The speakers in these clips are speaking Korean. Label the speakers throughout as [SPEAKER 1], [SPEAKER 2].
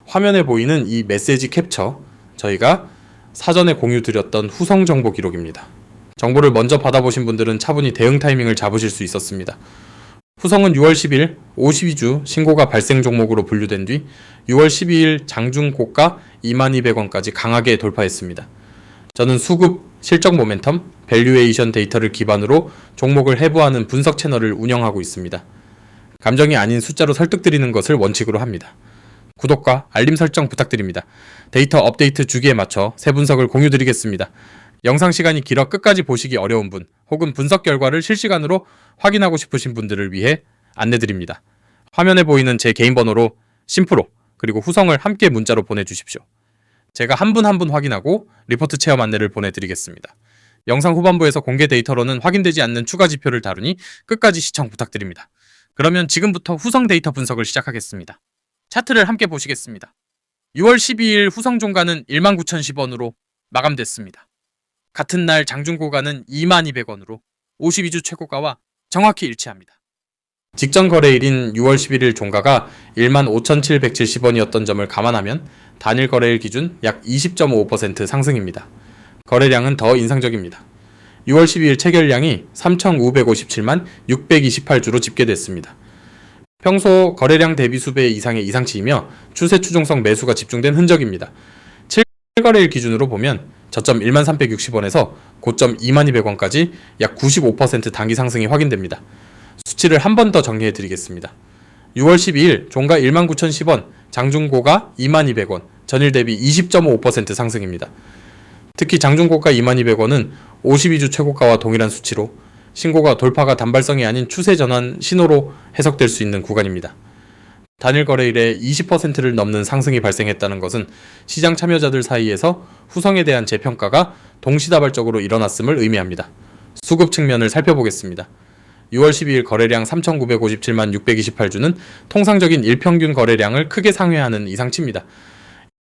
[SPEAKER 1] 화면에 보이는 이 메시지 캡처, 저희가 사전에 공유 드렸던 후성 정보 기록입니다. 정보를 먼저 받아보신 분들은 차분히 대응 타이밍을 잡으실 수 있었습니다. 후성은 6월 10일 52주 신고가 발생 종목으로 분류된 뒤 6월 12일 장중 고가 22,200원까지 강하게 돌파했습니다. 저는 수급, 실적 모멘텀, 밸류에이션 데이터를 기반으로 종목을 해부하는 분석 채널을 운영하고 있습니다. 감정이 아닌 숫자로 설득드리는 것을 원칙으로 합니다. 구독과 알림 설정 부탁드립니다. 데이터 업데이트 주기에 맞춰 새 분석을 공유드리겠습니다. 영상 시간이 길어 끝까지 보시기 어려운 분, 혹은 분석 결과를 실시간으로 확인하고 싶으신 분들을 위해 안내드립니다. 화면에 보이는 제 개인 번호로 심프로 그리고 후성을 함께 문자로 보내주십시오. 제가 한 분 한 분 확인하고 리포트 체험 안내를 보내드리겠습니다. 영상 후반부에서 공개 데이터로는 확인되지 않는 추가 지표를 다루니 끝까지 시청 부탁드립니다. 그러면 지금부터 후성 데이터 분석을 시작하겠습니다. 차트를 함께 보시겠습니다. 6월 12일 후성 종가는 19,010원으로 마감됐습니다. 같은 날 장중 고가는 22,200원으로 52주 최고가와 정확히 일치합니다. 직전 거래일인 6월 11일 종가가 15,770원이었던 점을 감안하면 단일 거래일 기준 약 20.5% 상승입니다. 거래량은 더 인상적입니다. 6월 12일 체결량이 3,557만 628주로 집계됐습니다. 평소 거래량 대비 수배 이상의 이상치이며 추세 추종성 매수가 집중된 흔적입니다. 7거래일 기준으로 보면 저점 13,360원에서 고점 22,200원까지 약 95% 단기 상승이 확인됩니다. 수치를 한 번 더 정리해 드리겠습니다. 6월 12일 종가 19,010원, 장중고가 22,200원, 전일 대비 20.5% 상승입니다. 특히 장중고가 22,200원은 52주 최고가와 동일한 수치로 신고가 돌파가 단발성이 아닌 추세 전환 신호로 해석될 수 있는 구간입니다. 단일 거래일에 20%를 넘는 상승이 발생했다는 것은 시장 참여자들 사이에서 후성에 대한 재평가가 동시다발적으로 일어났음을 의미합니다. 수급 측면을 살펴보겠습니다. 6월 12일 거래량 3,957만 628주는 통상적인 일평균 거래량을 크게 상회하는 이상치입니다.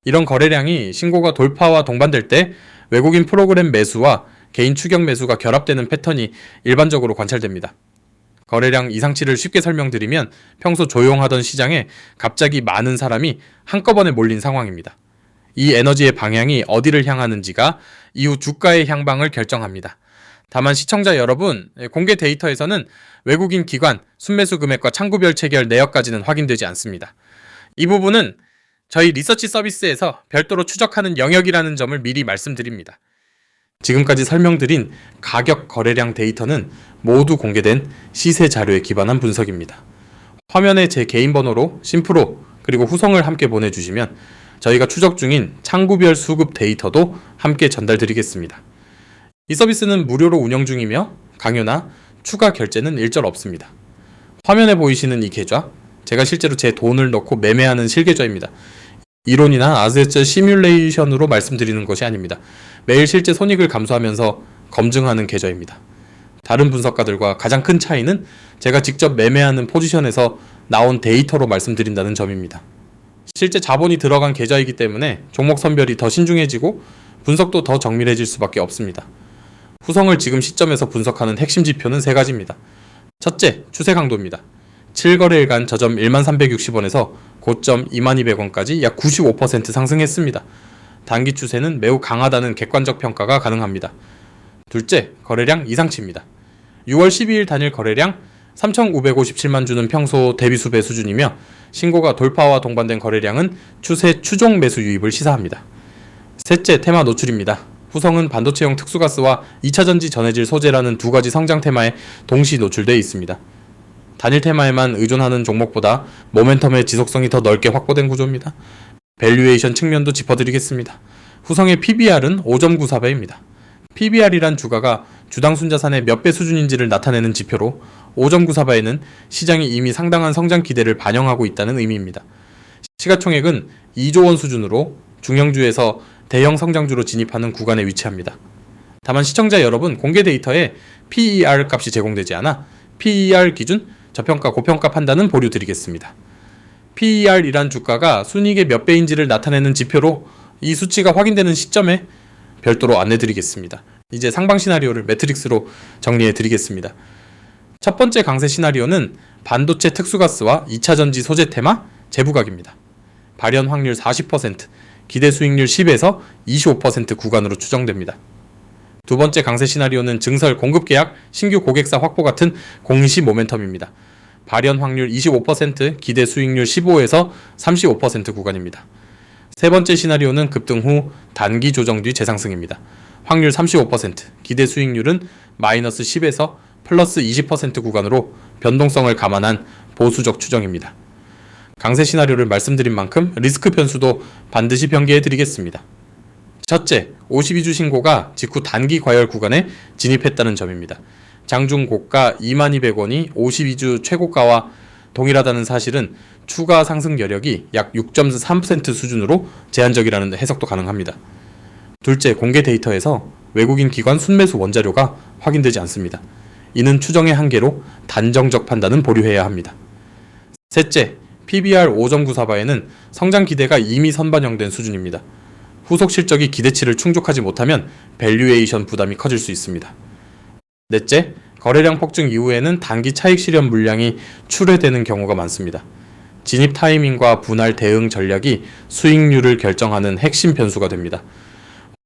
[SPEAKER 1] 이런 거래량이 신고가 돌파와 동반될 때 외국인 프로그램 매수와 개인 추격 매수가 결합되는 패턴이 일반적으로 관찰됩니다. 거래량 이상치를 쉽게 설명드리면 평소 조용하던 시장에 갑자기 많은 사람이 한꺼번에 몰린 상황입니다. 이 에너지의 방향이 어디를 향하는지가 이후 주가의 향방을 결정합니다. 다만 시청자 여러분, 공개 데이터에서는 외국인 기관, 순매수 금액과 창구별 체결 내역까지는 확인되지 않습니다. 이 부분은 저희 리서치 서비스에서 별도로 추적하는 영역이라는 점을 미리 말씀드립니다. 지금까지 설명드린 가격 거래량 데이터는 모두 공개된 시세 자료에 기반한 분석입니다. 화면에 제 개인 번호로 심프로 그리고 후성을 함께 보내주시면 저희가 추적 중인 창구별 수급 데이터도 함께 전달드리겠습니다. 이 서비스는 무료로 운영 중이며 강요나 추가 결제는 일절 없습니다. 화면에 보이시는 이 계좌, 제가 실제로 제 돈을 넣고 매매하는 실계좌입니다. 이론이나 아세트 시뮬레이션으로 말씀드리는 것이 아닙니다. 매일 실제 손익을 감수하면서 검증하는 계좌입니다. 다른 분석가들과 가장 큰 차이는 제가 직접 매매하는 포지션에서 나온 데이터로 말씀드린다는 점입니다. 실제 자본이 들어간 계좌이기 때문에 종목 선별이 더 신중해지고 분석도 더 정밀해질 수밖에 없습니다. 후성을 지금 시점에서 분석하는 핵심 지표는 3가지입니다. 첫째, 추세 강도입니다. 7거래일간 저점 13,360원에서 고점 22,200원까지 약 95% 상승했습니다. 단기 추세는 매우 강하다는 객관적 평가가 가능합니다. 둘째, 거래량 이상치입니다. 6월 12일 단일 거래량 3,557만 주는 평소 대비 수배 수준이며 신고가 돌파와 동반된 거래량은 추세 추종 매수 유입을 시사합니다. 셋째, 테마 노출입니다. 후성은 반도체용 특수가스와 2차전지 전해질 소재라는 2가지 성장 테마에 동시 노출되어 있습니다. 단일 테마에만 의존하는 종목보다 모멘텀의 지속성이 더 넓게 확보된 구조입니다. 밸류에이션 측면도 짚어드리겠습니다. 후성의 PBR은 5.94배입니다. PBR이란 주가가 주당 순자산의 몇 배 수준인지를 나타내는 지표로 5.94배에는 시장이 이미 상당한 성장 기대를 반영하고 있다는 의미입니다. 시가총액은 2조 원 수준으로 중형주에서 대형 성장주로 진입하는 구간에 위치합니다. 다만 시청자 여러분, 공개 데이터에 PER 값이 제공되지 않아 PER 기준 저평가 고평가 판단은 보류 드리겠습니다. PER이란 주가가 순이익의 몇 배인지를 나타내는 지표로 이 수치가 확인되는 시점에 별도로 안내드리겠습니다. 이제 상방 시나리오를 매트릭스로 정리해 드리겠습니다. 첫 번째 강세 시나리오는 반도체 특수가스와 2차전지 소재 테마 재부각입니다. 발현 확률 40%, 기대 수익률 10에서 25% 구간으로 추정됩니다. 두 번째 강세 시나리오는 증설, 공급 계약, 신규 고객사 확보 같은 공시 모멘텀입니다. 발현 확률 25%, 기대 수익률 15에서 35% 구간입니다. 세 번째 시나리오는 급등 후 단기 조정 뒤 재상승입니다. 확률 35%, 기대 수익률은 마이너스 10에서 플러스 20% 구간으로 변동성을 감안한 보수적 추정입니다. 강세 시나리오를 말씀드린 만큼 리스크 변수도 반드시 변개해 드리겠습니다. 첫째, 52주 신고가 직후 단기 과열 구간에 진입했다는 점입니다. 장중 고가 22,200원이 52주 최고가와 동일하다는 사실은 추가 상승 여력이 약 6.3% 수준으로 제한적이라는 해석도 가능합니다. 둘째, 공개 데이터에서 외국인 기관 순매수 원자료가 확인되지 않습니다. 이는 추정의 한계로 단정적 판단은 보류해야 합니다. 셋째, PBR 5.94바에는 성장 기대가 이미 선반영된 수준입니다. 후속 실적이 기대치를 충족하지 못하면 밸류에이션 부담이 커질 수 있습니다. 넷째, 거래량 폭증 이후에는 단기 차익 실현 물량이 출회되는 경우가 많습니다. 진입 타이밍과 분할 대응 전략이 수익률을 결정하는 핵심 변수가 됩니다.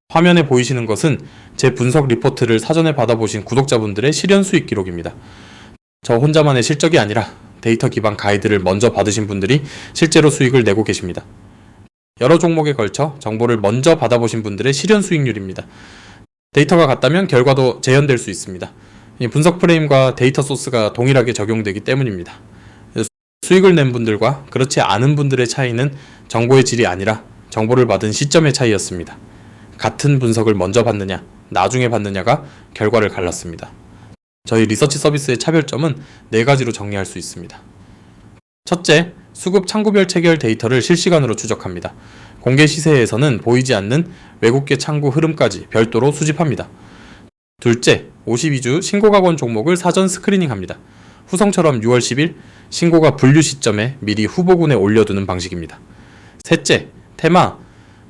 [SPEAKER 1] 화면에 보이시는 것은 제 분석 리포트를 사전에 받아보신 구독자분들의 실현 수익 기록입니다. 저 혼자만의 실적이 아니라 데이터 기반 가이드를 먼저 받으신 분들이 실제로 수익을 내고 계십니다. 여러 종목에 걸쳐 정보를 먼저 받아보신 분들의 실현 수익률입니다. 데이터가 같다면 결과도 재현될 수 있습니다. 분석 프레임과 데이터 소스가 동일하게 적용되기 때문입니다. 수익을 낸 분들과 그렇지 않은 분들의 차이는 정보의 질이 아니라 정보를 받은 시점의 차이였습니다. 같은 분석을 먼저 받느냐, 나중에 받느냐가 결과를 갈랐습니다. 저희 리서치 서비스의 차별점은 4가지로 정리할 수 있습니다. 첫째, 수급 창구별 체결 데이터를 실시간으로 추적합니다. 공개 시세에서는 보이지 않는 외국계 창구 흐름까지 별도로 수집합니다. 둘째, 52주 신고가권 종목을 사전 스크리닝합니다. 후성처럼 6월 10일 신고가 분류 시점에 미리 후보군에 올려두는 방식입니다. 셋째, 테마,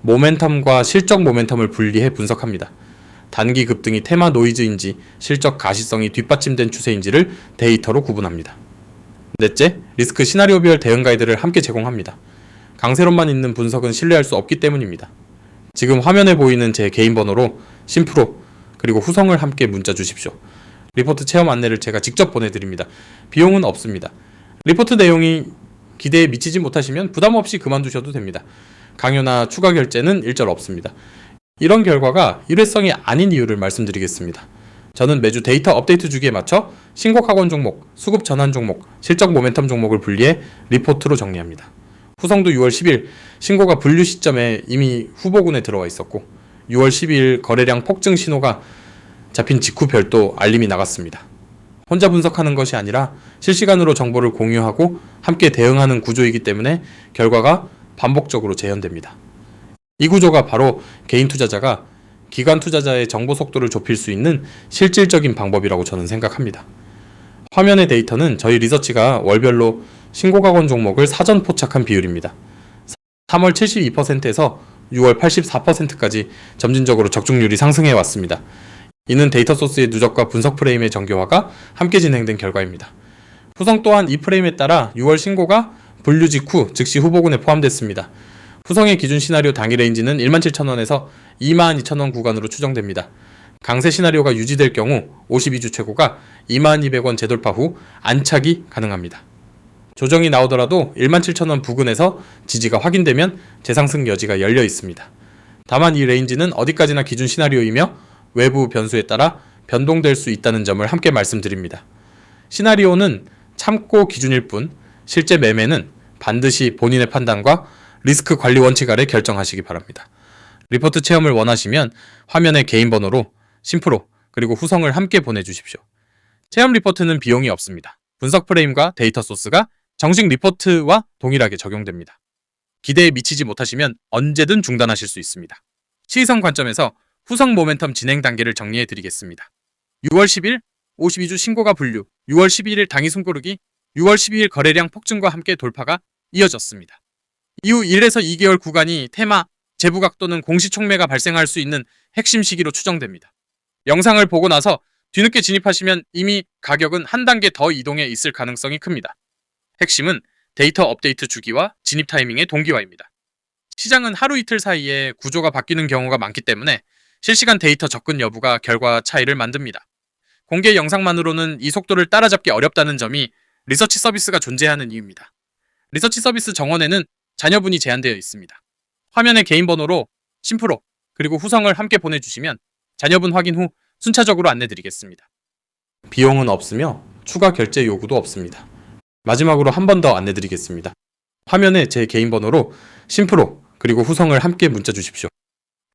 [SPEAKER 1] 모멘텀과 실적 모멘텀을 분리해 분석합니다. 단기 급등이 테마 노이즈인지 실적 가시성이 뒷받침된 추세인지를 데이터로 구분합니다. 넷째, 리스크 시나리오별 대응 가이드를 함께 제공합니다. 강세론만 있는 분석은 신뢰할 수 없기 때문입니다. 지금 화면에 보이는 제 개인 번호로 심프로 그리고 후성을 함께 문자 주십시오. 리포트 체험 안내를 제가 직접 보내드립니다. 비용은 없습니다. 리포트 내용이 기대에 미치지 못하시면 부담 없이 그만두셔도 됩니다. 강요나 추가 결제는 일절 없습니다. 이런 결과가 일회성이 아닌 이유를 말씀드리겠습니다. 저는 매주 데이터 업데이트 주기에 맞춰 신고가권 종목, 수급 전환 종목, 실적 모멘텀 종목을 분리해 리포트로 정리합니다. 후성도 6월 10일 신고가 분류 시점에 이미 후보군에 들어와 있었고 6월 12일 거래량 폭증 신호가 잡힌 직후 별도 알림이 나갔습니다. 혼자 분석하는 것이 아니라 실시간으로 정보를 공유하고 함께 대응하는 구조이기 때문에 결과가 반복적으로 재현됩니다. 이 구조가 바로 개인 투자자가 기관 투자자의 정보 속도를 좁힐 수 있는 실질적인 방법이라고 저는 생각합니다. 화면의 데이터는 저희 리서치가 월별로 신고가권 종목을 사전 포착한 비율입니다. 3월 72%에서 6월 84%까지 점진적으로 적중률이 상승해 왔습니다. 이는 데이터 소스의 누적과 분석 프레임의 정교화가 함께 진행된 결과입니다. 후성 또한 이 프레임에 따라 6월 신고가 분류 직후 즉시 후보군에 포함됐습니다. 후성의 기준 시나리오 단기 레인지는 17,000원에서 22,000원 구간으로 추정됩니다. 강세 시나리오가 유지될 경우 52주 최고가 22,200원 재돌파 후 안착이 가능합니다. 조정이 나오더라도 17,000원 부근에서 지지가 확인되면 재상승 여지가 열려 있습니다. 다만 이 레인지는 어디까지나 기준 시나리오이며 외부 변수에 따라 변동될 수 있다는 점을 함께 말씀드립니다. 시나리오는 참고 기준일 뿐 실제 매매는 반드시 본인의 판단과 리스크 관리 원칙 아래 결정하시기 바랍니다. 리포트 체험을 원하시면 화면의 개인 번호로 심프로 그리고 후성을 함께 보내주십시오. 체험 리포트는 비용이 없습니다. 분석 프레임과 데이터 소스가 정식 리포트와 동일하게 적용됩니다. 기대에 미치지 못하시면 언제든 중단하실 수 있습니다. 시의성 관점에서 후성 모멘텀 진행 단계를 정리해 드리겠습니다. 6월 10일 52주 신고가 분류, 6월 12일 당일 숨고르기, 6월 12일 거래량 폭증과 함께 돌파가 이어졌습니다. 이후 1에서 2개월 구간이 테마, 재부각 또는 공시촉매가 발생할 수 있는 핵심 시기로 추정됩니다. 영상을 보고 나서 뒤늦게 진입하시면 이미 가격은 한 단계 더 이동해 있을 가능성이 큽니다. 핵심은 데이터 업데이트 주기와 진입 타이밍의 동기화입니다. 시장은 하루 이틀 사이에 구조가 바뀌는 경우가 많기 때문에 실시간 데이터 접근 여부가 결과 차이를 만듭니다. 공개 영상만으로는 이 속도를 따라잡기 어렵다는 점이 리서치 서비스가 존재하는 이유입니다. 리서치 서비스 정원에는 자녀분이 제한되어 있습니다. 화면에 개인 번호로 심프로 그리고 후성을 함께 보내주시면 자녀분 확인 후 순차적으로 안내드리겠습니다. 비용은 없으며 추가 결제 요구도 없습니다. 마지막으로 한 번 더 안내드리겠습니다. 화면에 제 개인 번호로 심프로 그리고 후성을 함께 문자 주십시오.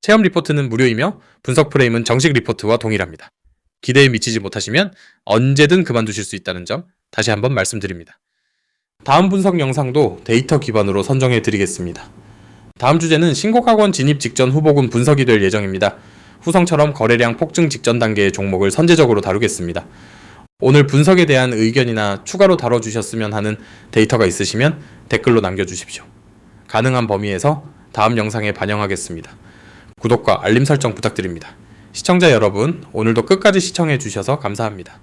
[SPEAKER 1] 체험 리포트는 무료이며 분석 프레임은 정식 리포트와 동일합니다. 기대에 미치지 못하시면 언제든 그만두실 수 있다는 점 다시 한번 말씀드립니다. 다음 분석 영상도 데이터 기반으로 선정해 드리겠습니다. 다음 주제는 신곡학원 진입 직전 후보군 분석이 될 예정입니다. 후성처럼 거래량 폭증 직전 단계의 종목을 선제적으로 다루겠습니다. 오늘 분석에 대한 의견이나 추가로 다뤄주셨으면 하는 데이터가 있으시면 댓글로 남겨주십시오. 가능한 범위에서 다음 영상에 반영하겠습니다. 구독과 알림 설정 부탁드립니다. 시청자 여러분, 오늘도 끝까지 시청해 주셔서 감사합니다.